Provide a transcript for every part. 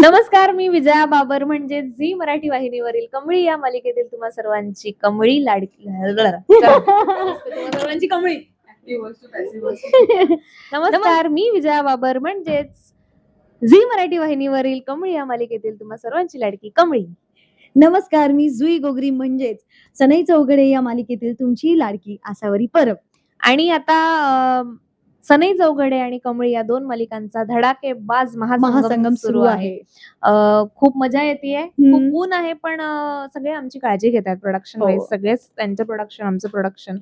नमस्कार, मी विजया बाबर म्हणजे झी मराठी वाहिनीवरील कमळी या मालिकेतील तुम्हा सर्वांची कमळी लाडकी तुम्हा सर्वांची कमळी. नमस्कार, मी विजया बाबर म्हणजेच झी मराठी वाहिनीवरील कमळी या मालिकेतील तुम्हा सर्वांची लाडकी कमळी. नमस्कार, मी जुई गोगरी म्हणजेच सनई चौघडे या मालिकेतील तुमची लाडकी आसावरी परब. आणि आता सनई चौघडे आणि कमळी या दोन मालिकांचा धडाकेबाज महासंगम सुरू आहे. खूप मजा येते, खूप ऊन आहे, पण सगळे आमची काळजी घेतात. प्रोडक्शन वाईज सगळेच, त्यांचं प्रोडक्शन आमचं प्रोडक्शन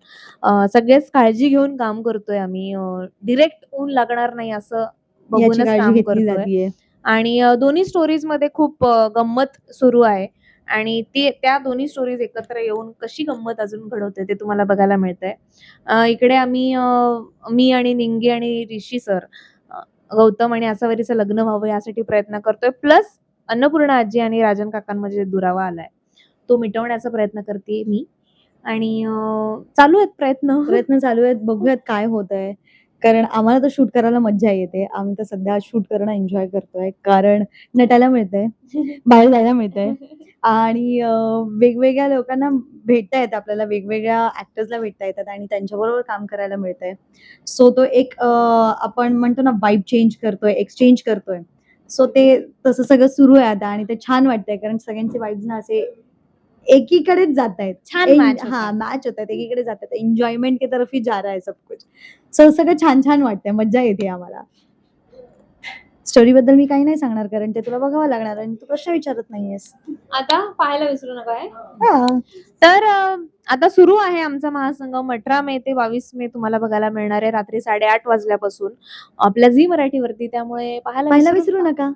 सगळेच काळजी घेऊन काम करतोय आम्ही. डिरेक्ट ऊन लागणार नाही असं बघूनच काम करतोय. आणि दोन्ही स्टोरीज मध्ये खूप गंमत सुरू आहे आणि त्या दोन्ही स्टोरीज एकत्र येऊन कशी गंमत अजून घडवते ते तुम्हाला बघायला मिळतंय. इकडे आम्ही मी आणि निंगी आणि ऋषी सर, गौतम आणि आसावरीचं लग्न व्हावं यासाठी प्रयत्न करतोय. प्लस अन्नपूर्णा आजी आणि राजन काकांमध्ये दुरावा आलाय तो मिटवण्याचा प्रयत्न करते मी. आणि चालू आहेत प्रयत्न चालू आहेत. बघूयात काय होत आहे. कारण आम्हाला तर शूट करायला मज्जा येते. आम्ही तर सध्या शूट करणं एन्जॉय करतोय. कारण नटायला मिळतंय, बाहेर जायला मिळतंय आणि वेगवेगळ्या लोकांना भेटता येतं आपल्याला, वेगवेगळ्या ऍक्टर्सला भेटता येतात आणि त्यांच्याबरोबर काम करायला मिळतंय. सो तो एक आपण म्हणतो ना वाइब चेंज करतोय, एक्सचेंज करतोय. सो ते तसं सगळं सुरू आहे आता आणि ते छान वाटतंय कारण सगळ्यांचे वाइब्स ना असे एकीकडेच जात आहेत. छान मॅच होत आहेत, एकीकडे जात आहेत. एन्जॉयमेंट की तरफ ही जा रहा है सब कुछ. सो सगळं छान छान वाटतंय, मज्जा येते आम्हाला. स्टोरी बद्दल मी काही नाही सांगणार कारण ते तुला बघावं लागणार आणि तू प्रश्न विचारत नाहीयेस. आता पाहायला विसरू नका. तर आता सुरू आहे आमचा महासंगम. 18 मे ते 22 मे तुम्हाला बघायला मिळणार आहे रात्री 8:30 वाजल्यापासून आपल्या झी मराठीवरती. त्यामुळे पाहायला विसरू नका.